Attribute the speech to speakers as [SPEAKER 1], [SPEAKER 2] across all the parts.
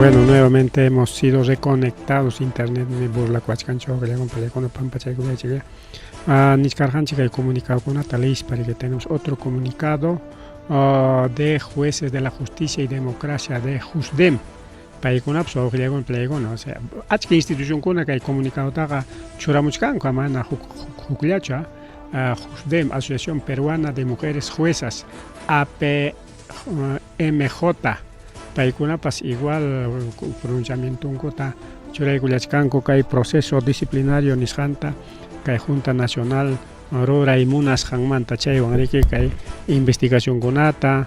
[SPEAKER 1] Bueno, nuevamente hemos sido reconectados internet ni burla cuachcancho que con pelea pampa cheque cheque. Niscarjan chica y comunicado con Atalis para que tenemos otro comunicado de jueces de la justicia y democracia de JUSDEM. Para que una persona que con pelea o sea, que institución con que hay comunicado taga churamuchcan como ana jucliacha JUSDEM, Asociación Peruana de Mujeres Juezas, APMJ. Paikuna pas igual pronunciamiento un kota churay kullachkanku kay proceso disciplinario nisqanta kay Junta Nacional ruray munas hanmanta chaywan riki kay investigación kunata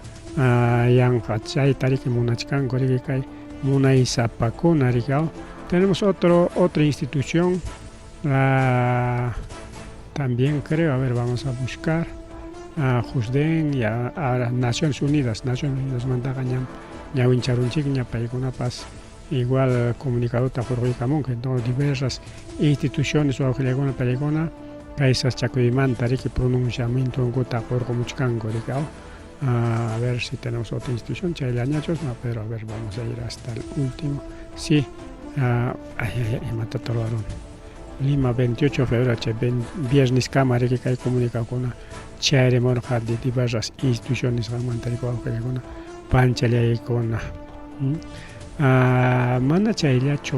[SPEAKER 1] yanqa chayta riki munachkanku riki kay munay sapakuna rikaw. Tenemos otra institución también creo, a ver, vamos a buscar JUSDEM y a Naciones Unidas manda gañam ñawin charunchik ña paykuna pas igual comunicado ta jorgikamun que no diversas instituciones o auxiliaguna paykuna kaisas chakuyimanta riki pronunciamiento kuta jorgomuchkanko rikao. A ver si tenemos otra institución chaylañachos, no, pero a ver, vamos a ir hasta el último. Sí, matatoloaron Lima 28 de febrero viernes cámara que hay comunicado con chaire morja de diversas instituciones ramantarico auxiliaguna panchale con mana chaylacho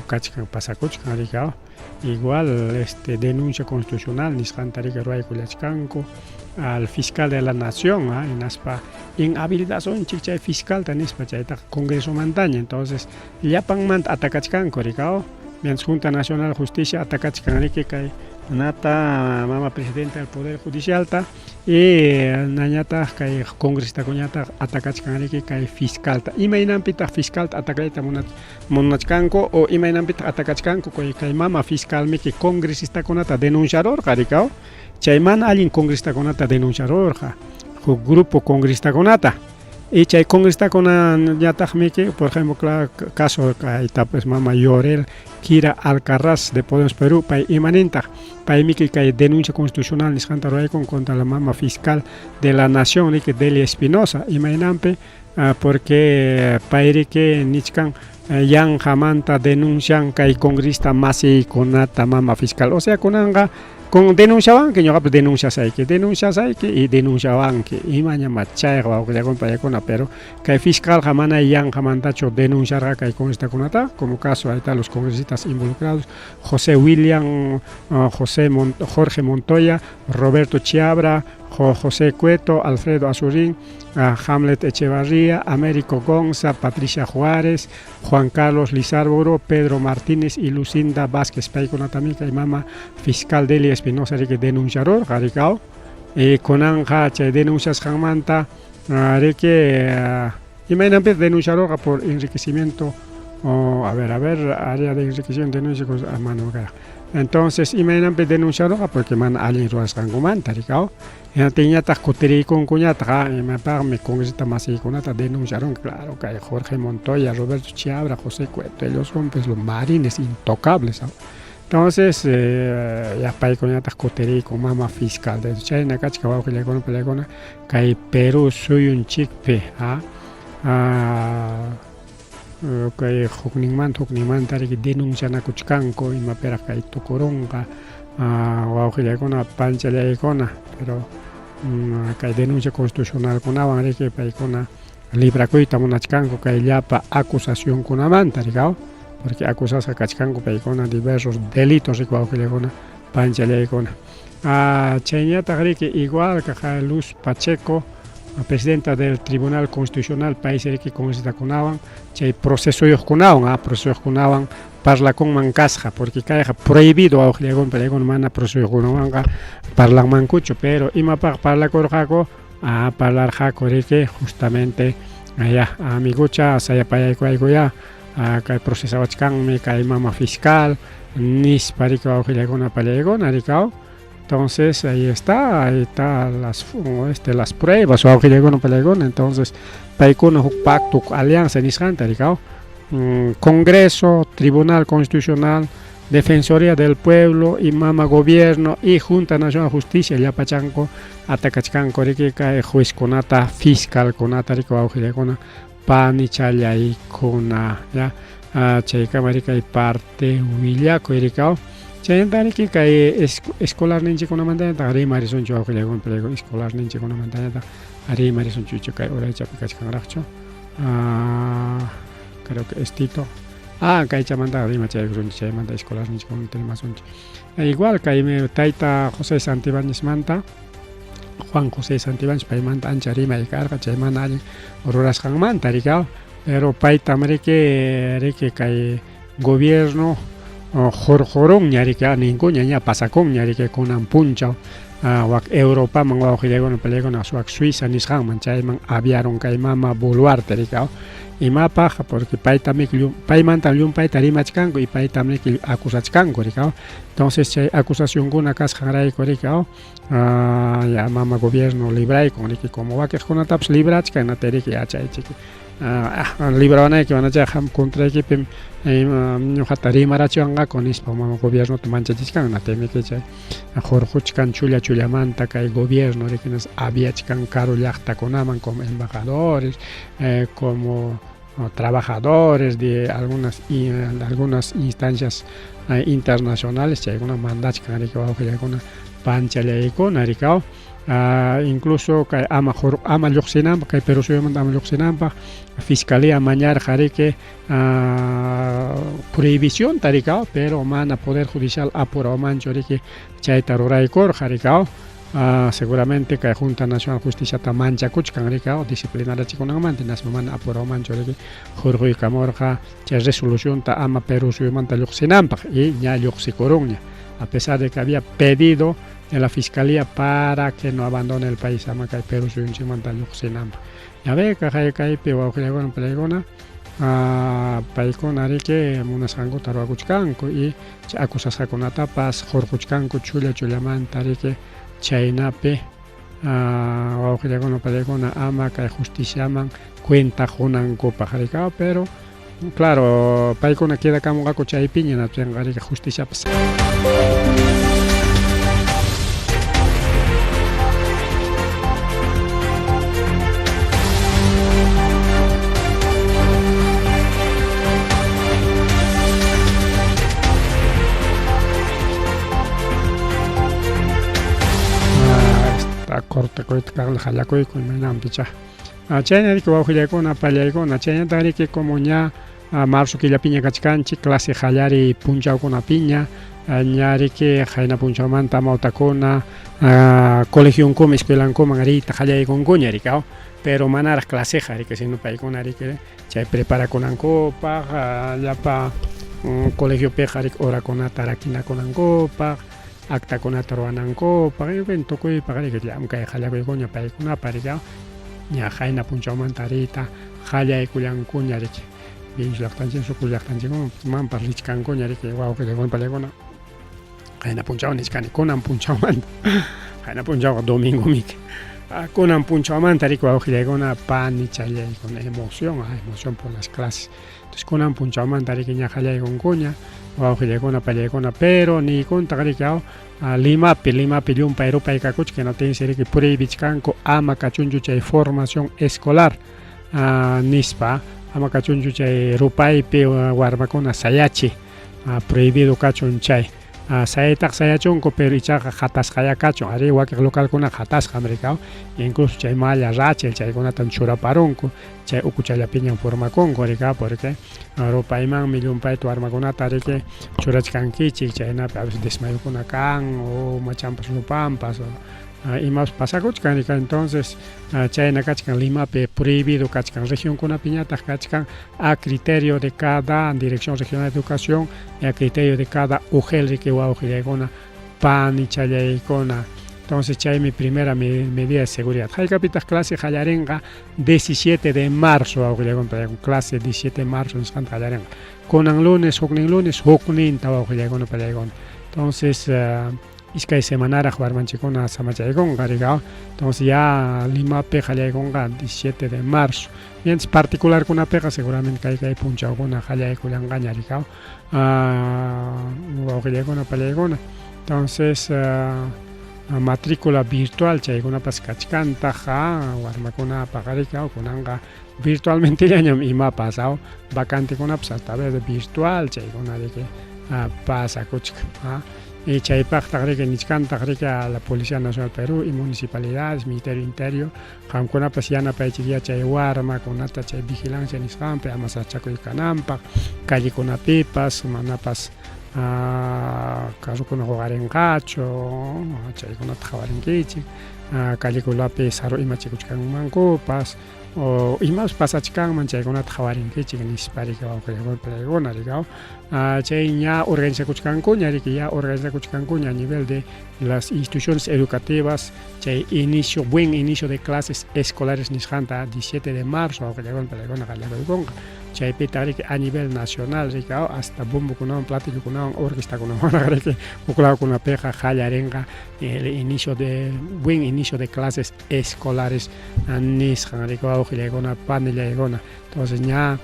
[SPEAKER 1] kachkan pasakuchkan rikao igual denuncia constitucional nisqantarica ruay kullachkanku al fiscal de la nación en aspa inhabilidad son chichay fiscal tanispa chayta congreso mantaña, entonces llapan mant atacachkanku rikao mientras Junta Nacional de Justicia atacachkan riki kay nata mama presidenta del Poder Judicial ta y nañata kay congresista kuñata atacachkan riki kay fiscal ta imainampita fiscal ta atacayta munachkanko o imainampita atacachkanko kay mama fiscal miki congresista kunata denunciador rikao chayman alguien congresista kunata denunciador grupo congresista kunata y chay congresista kunata miki por ejemplo caso kay pues mama Yorel Kira Alcarraz de Podemos Perú, para imanenta, para miki que denuncia constitucional nisqanta ruaykun contra la mama fiscal de la nación, que Delia Espinosa, imainampe, porque para que nichkan yang jamanta denuncian que congrista masi conata mama fiscal, o sea, con denunciaban que yo denuncia saiki y denunciaban que imaña machay o que con payacona, pero que fiscal jamana yang jamantacho denunciará que con esta conata, como caso ahí están los congresistas involucrados, José William, Jorge Montoya, Roberto Chiabra, José Cueto, Alfredo Azurín, Hamlet Echevarría, Américo Gonza, Patricia Juárez, Juan Carlos Lizarboro, Pedro Martínez y Lucinda Vázquez Paicona también que mama fiscal Delia Espinosa que denunciador radicado y con anja denuncias jamanta que imagínate denunciador por enriquecimiento a ver área de enriquecimiento denuncia a mano. Entonces imagínate denunciador porque man alguien ruas rangumanta radicado y tenía tascoteri con cuñata y me parme con esta masa y conata denunciaron claro que Jorge Montoya, Roberto Chiabra, José Cueto, ellos son pues los marines intocables, ¿sabes? Entonces ya para con ya tascoteri con mama fiscal de China cachcabao que le con pelegona que Perú soy un chipe que hukniman tari que denuncia na kuchkanko y mapera que tocoronga o que le con panchale icona pero que denuncia constitucional con avan que para icona libra coita monachkanko que llapa acusación con amanta rigao porque acusas a cachkanko para icona diversos delitos y que le con panchale icona Chenya tagri que igual que Luz Pacheco presidenta del Tribunal Constitucional país que con esta conaban chay proceso yo conaban parla con mancasja porque caja prohibido a legon pelegon mana proceso conaban parla mancucho pero ima parla corjaco a parlar jaco que justamente allá amigucha saya paya ya que procesaba chkan me cae mama fiscal nis parico a legon pelegon aricao. Entonces ahí está las pruebas o entonces paikono pacto alianza nisqanta rikao Congreso, Tribunal Constitucional, Defensoría del Pueblo, Imama Gobierno y Junta Nacional de Justicia Yapachanco, Atacachcanco, Juez Conata, Fiscal Conata, Rico pani challaykuna ya chayka marika parte willakuy rikaw chaymantariki kay escolar ninchikunamantañataq rimarisunchu wawqillaykuna payqa escolar ninchikunamantañataq rimarisunchu kay uraychapi kachkanraqchu creo que estito kaychamantaqa rimachaykusunchik chaymanta escolar ninchikunamanta rimasunchik igual kaymi tayta José Santibáñezmanta Juan José Santibáñez paymanta ancha rimay karqa chaymanta allin rurasqanmanta rikaw pero paytam riki kay gobierno jorunña riki ninkuña ña pasakunña riki kunan punchaw wak Europaman wawqillaykuna payllaykuna wak Suiza nisqanman chayman aviaron kay mama Boluarte rikaw imapaq porque paymanta llumpayta rimachkanku y paytam riki acusachkanku rikaw entonces chay acusacionkuna kasqanrayku rikaw ya mama gobierno libraykun riki como wakiqkunatapas librachkanata riki yachaychik librawanayki manachay qam contraykipim ñuqata rimarachiwanqaku nispa mama gobiernota manchachishkan nataymi chay hurquchkan chullamanta kay gobierno rikinas aviachkan karu llaqtakunaman como embajadores como trabajadores de algunas instancias internacionales chaykuna mandachkan riki wawqillaykuna panchallaykuna rikaw incluso kay ama lluqsinanpaq kay Perú suyumanta ama lluqsinanpaq fiscalía mañarqa riki prohibicionta rikaw pero mana poder judicial apurawanmanchu riki chayta ruraykurqa rikaw seguramente kay Junta Nacional Justiciata manchakuchkan rikaw disciplinarachikunanmanta nasma mana apurawanmanchu riki hurquykamurqa chay resolucionta ama Perú suyumanta lluqsinanpaq y ña lluqsikurunña a pesar de que había pedido de la fiscalía para que no abandone el país ama kay Perú suyunchikmanta lluqsinanpaq yabeqa kaypi wawqillaykuna palaykuna paykuna riki munasqankuta ruwakuchkanku y chay acusasqakunatapas hurquchkanku chullamanta riki chaynapi wawqillaykuna palaykuna ama kay justiciaman cuenta hunankupaq rikaw pero claro paykuna quedakamunqaku chaypiña natuyqa riki justiciapas cortacuyta kaqla hallakuyku imaynanpichá chayna riki wawqillaykuna pallaykuna chaynata riki como ña marzo killapiña kachkanchik clase hallari punchawkunapiña ña riki hayna punchawmanta mawtakuna colegionkuma escuelankuman riyta hallaykunkuña rikaw pero manaraq claseqa riki sino paykuna riki chay preparakunankupaq llapa colegiopiqa riki horakunata rakinakunankupaq actakunata ruwanankupaq tukuypaq riki llamkay hallakuykuña paykunapaq rikaw ña hayna punchawmanta riyta hallaykullankuña riki Vinch llaqtanchik suku llaqtanchikmanpas richkankuña riki wawqillaykuna pallaykuna hayna punchaw nishkani kunan punchawmanta hayna punchawqa domingomiki kunan punchawmanta riki wawqillaykuna pani challaykuna emoción por las clases entonces kunan punchawmanta riki ña hallaykunkuña wawqillaykuna pallaykuna pero niykuntaqa riki Limapi llumpay rupaykakuchka notinsi riki prohibichkanku ama kachunchu chay formación escolar nispa ama kachunchu chay rupaypi warmakuna sayachi prohibido kachun chay sayaytaq sayachunku pero ichaqa hatasqaya kachun ari wakiq localkuna hatasqam rikaw incluso chay malla rachel chaykunata churaparunku chay ukuchallapiña formakunku rikaw porque rupaymanmi llumpayta warmakunata riki churachkankichik chaynapi a veces desmayukuna kan o machampas rupampas imapas pasakuchkan rika entonces chayna kachkan Limapi prohibido kachkan regionkunapiñataq kachkan a criterio de cada Dirección Regional de Educación y a criterio de cada UGEL riki wawqillaykuna pani challaykuna entonces chaymi primera medida de seguridad haykapitaq clase hallarinqa 17 de marzo wawqillaykuna clase 17 de marzo nisqanta hallarinqa kunan lunes hukninta wawqillaykuna pallaykuna entonces iskay semanaraq warmanchikuna samachaykunqa rikaw entonces ya Limapi hallaykunqa 17 de marzo mientras particularkunapiqa seguramente kay punchawkuna hallaykullanqaña rikaw wawqillaykuna pallaykuna entonces matrícula virtual chaykunapas kachkantaqa warmakunapaqa rikaw kunanqa virtualmente ñañam ima pasado vacante con pues a través de virtual chaykuna riki pasakuchka y chaypaq taqriki nichkan taqriki a la Policía Nacional Perú y municipalidades, Ministerio Interior qamkunapas yanapaychik chay warmakunata chay vigilancia nisqanpi ama sachakuykananpaq callekunapipas manapas carrukuna huqarinqachu chaykunata qawarinkichik calleculapi saru imachikuchkanmankupas o imas pasachkanman chaykunata qawarinkichik nisparika wawqiykuna rikaw chay ña organizakuchkankuña riki ya organizakuchkankuña a nivel de las instituciones educativas chay buen inicio de clases escolares nisqanta 17 de marzo wawqiykuna qallaruykunqa chaypi tariki a nivel nacional rikaw hasta bombokunawan platillokunawan orquestakunawan riki uklawkunapiqa qallarinqa el buen inicio de clases escolares nisqan rikaw wawqiykuna pandillaykuna entonces ña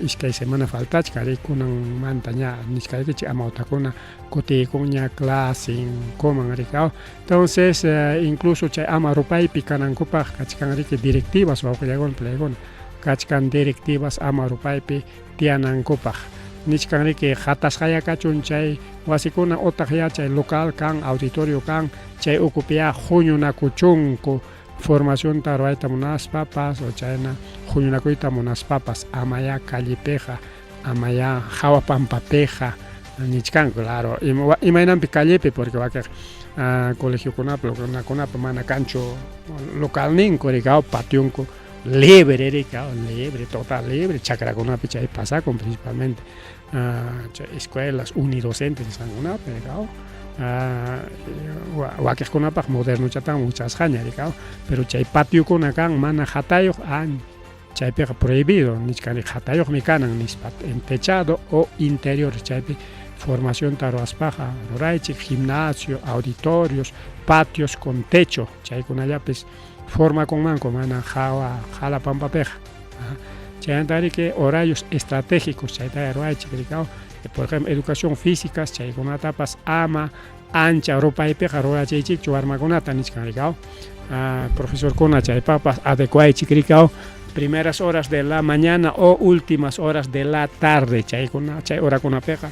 [SPEAKER 1] iskay semana faltachka rikunanmanta ña niskaykichik ama utakuna kutikun clase inkuman rikaw entonces incluso chay ama rupaypi kanankupaq kachkan riki directivas wawqiykuna palaykuna kachkan directivas ama rupaypi tiyanankupaq nichkan riki qatasqaya kachun chay wasikuna utaq chay local kan auditorio kan chay ukupiya huñunakuchunku formacionta ruayta munaspapas o chayna huñunakuyta munaspapas amaya callepeja amaya hawapampapeja nichkan claro imaynanpi callepi porque wakiq colegiokunapi kunapi mana kanchu local ninku rikaw pationku libre rikaw libre total libre chakrakunapi chay pasakun principalmente chay escuelas unidocentes nisqankunapi rikaw wakiqkunapaq modernuchatan muchasqaña rikaw pero chay patiokuna kan mana hatayuq chaypiqa prohibido nichkani hatayuqmi kanan nispa en techado o interior chaypi formacionta ruwaspaqa ruraychik gimnasio auditorios patios con techo chaykunallapis formakunmanku mana hala pampapiqa chaymanta riki horarios estratégicos chayta ruwaychik rikaw por ejemplo educación física chaykunatapas ama ancha rupaypiqa rurachaychikchu warmakunata nichkan rikaw profesorkuna chaypapas adecuaychik rikaw primeras horas de la mañana o últimas horas de la tarde chay horakunapiqa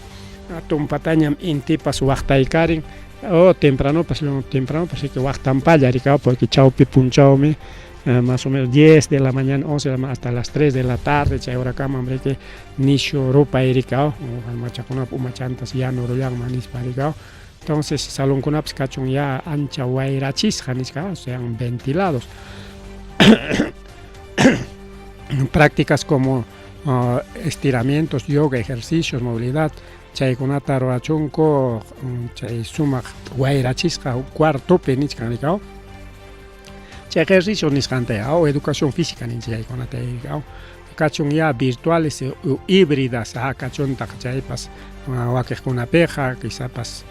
[SPEAKER 1] tumpatañam intipas waqtaykarin o temprano que waqtanpalla rikaw porque chawpi punchawmi más o menos 10 de la mañana, 11 de la mañana, hasta las 3 de la tarde, chay horakaman riki nishu rupay rikaw, machakuna umachantas ya noroyanman nispa rikaw. Entonces salonkunapas kachun ya ancha wayrachisqa nisqa, sean ventilados. Prácticas como estiramientos, yoga, ejercicios, movilidad, chaykunata ruachunku chay sumaq wayrachisqa cuartopi nisqa rikaw. Ejercicios nisqanta o educación física ninchaykunata kachun ya virtuales o híbridas kachuntaq chaypas wakiqkunapiqa quizás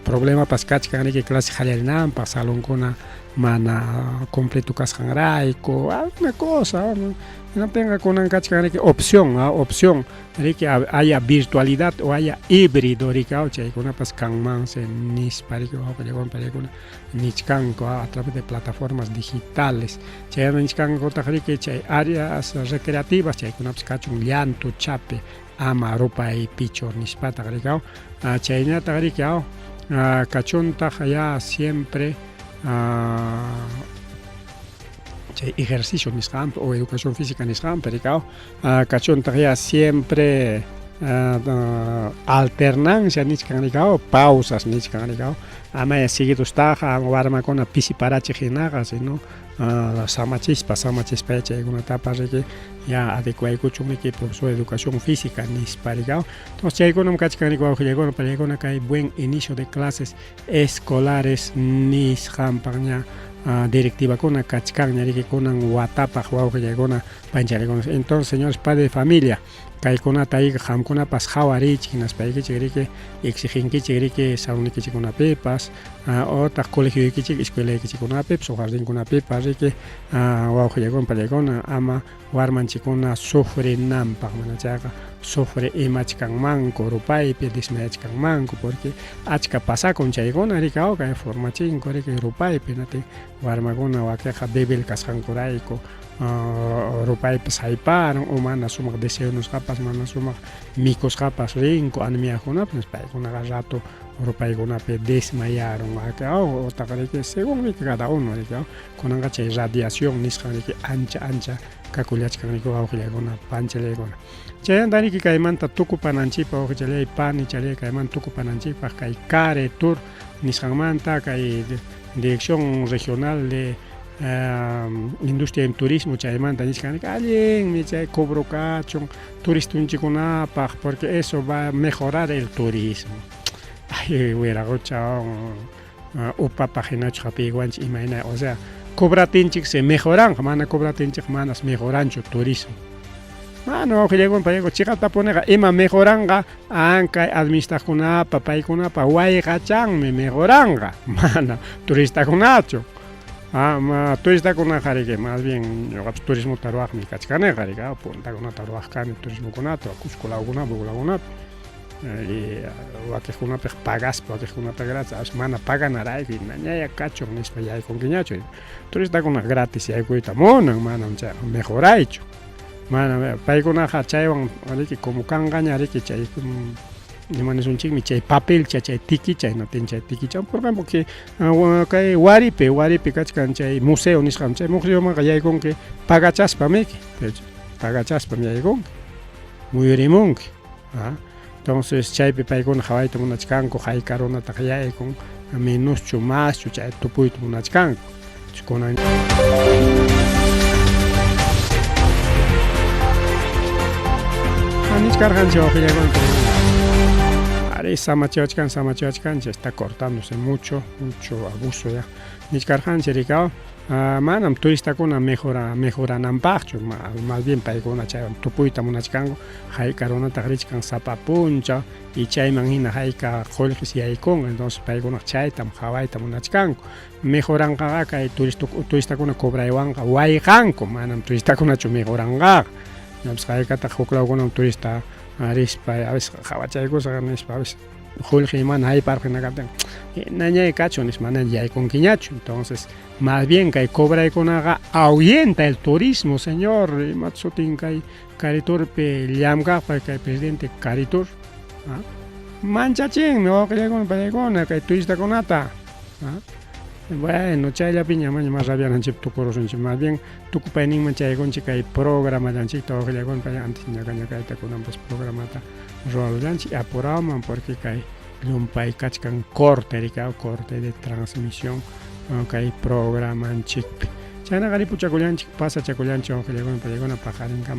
[SPEAKER 1] problema pas kachkan riki clase hallarinanpaq salonkuna mana completo kasqanrayku alguna cosa no tenga kunan kachkan riki opción riki haya virtualidad o haya híbrido rikaw chaykunapas kanmansi nispa riki wawqiykuna nichkanku a través de plataformas digitales chayna nichkankutaq riki chay áreas recreativas chaykunapas kachun llantu chapi ama rupaypichu nispataq rikaw chaynataq rikaw kachuntaq ya siempre ejercicio nisqanpi o educación física nisqanpi rikaw kachuntaq ya siempre alternancia nichkan rikaw pausas nichkan rikaw ama ya seguidustaqa warmakuna pisiparachiq hinaqa sino samachispa chaykunatapas riki ya adecuaykuchun riki por su educación física nispa rikaw entonces chaykunam kachkan riki wawqiykuna pallaykuna kay buen inicio de clases escolares nisqanpaq ña directivakuna kachkanña riki kunan watapaq wawqiykuna pancharikuna entonces señores padres de familia kaykunata qamkunapas qhawarichik naspaykichik riki exijinkichik riki sawnikichikunapipas otaq colegioykichik escuelaykichikunapipas o jardinkunapipas riki wawqiykuna pallaykuna ama warmanchikuna sufrinanpaq mana chayqa sufre imachkanmanku rupaypi desmayachkanmanku porque achka pasakun chaykuna rikaw kay formachinku riki rupaypi natin warmakuna wakiqa débil kasqankurayku rupaypas hayparan o mana sumaq deseonusqapas mana sumaq mikusqapas rinku animayakunapas paykunaqa rato rupaykunapi desmayaron utaq riki según riki cada uno riki kunanqa chay radiación nisqa riki ancha kakullachkan riki wawqillaykuna panchallaykuna chayanta riki kaymanta tukupananchikpaq wawqichalay pani chalay kaymanta tukupananchikpaq kay CARE TUR nisqanmanta kay Dirección Regional de Industria y Turismo chaymanta nishkanika allinmi chay cobro kachun turistunchikunapaq porque eso va a mejorar el turismo. Ay, wiraqucha upapaq hinachu hapiywanchik imayna, o sea, cobratinchik se mejoran, mana cobratinchik manas mejoranchu turismo. Mano wawqillaykunaqa payqa chiqata puneqa ima mejoranqa ankay administrakunapa paykunapa wayqachanmi mejoranqa mana turistakunachu. Turistakunaqa riki más bien ñuqapas turismota ruwaqmi kachkaniqa riki puntakunata ruwaq turismo kunata Cusco laguna Boglagunapi wakiqkunapiq pagaspa wakiqkunapiq gratis mana paganarayku ña kachun nispa yaykunkiñachu turistakunaqa gratis yaykuyta munan manam chay mejoraychu mana paykunaqa chaywan riki como kanqaña riki chay imanishunchikmi chay papelcha chay tikichayna tinchay tikicha por ejemplo que kay waripi kachkan chay museo nisqam chay museumanqa yaykunki pagachaspamiki pagachaspam yaykunki muyurimunki entonces chaypi paykuna hawayta munachkanku haykarunataq yaykun menoschu maschu chay tupuyta munachkanku kunan niskarqanchik wawqillaykuna samachayachkanchik está cortándose mucho abuso ya niskarqanchik rikaw manam turistakuna mejorananpaqchu más bien paykuna chaywan tupuyta munachkanku haykarunataq richkan sapa puncha y chayman hina hayka qullqis yaykun entonces paykunaqa chaytam hawayta munachkanku mejoranqaqa kay turistakuna cobraywanqa wayqanku manam turistakunachu mejoranqaqa ñapas haykataq huk lawkunaman turista rispa a veces hawachaykusqa nispa a veces qullqi mana hayparqinakatin nañay kachun nispa mana yaykunkiñachu entonces más bien kay cobraykunaqa ahuyenta el turismo señor imata sutin kay CARITURpi llamkaqpa kay presidente CARITUR manchachinmi wawqillaykuna paykuna kay turistakunata bueno chayllapi ñamaña más rabiananchik tukurusunchik más bien tukupayninman chaykunchik kay programallanchikta wawqillaykuna antes ñakayta kunanpas programata ruradullanchik apuraman porque kay llumpay kachkan corte de transmisión kay programanchikpi chaynaqa ripuchakullanchik pasachakullanchik wawqillaykuna paykuna pajarinkaman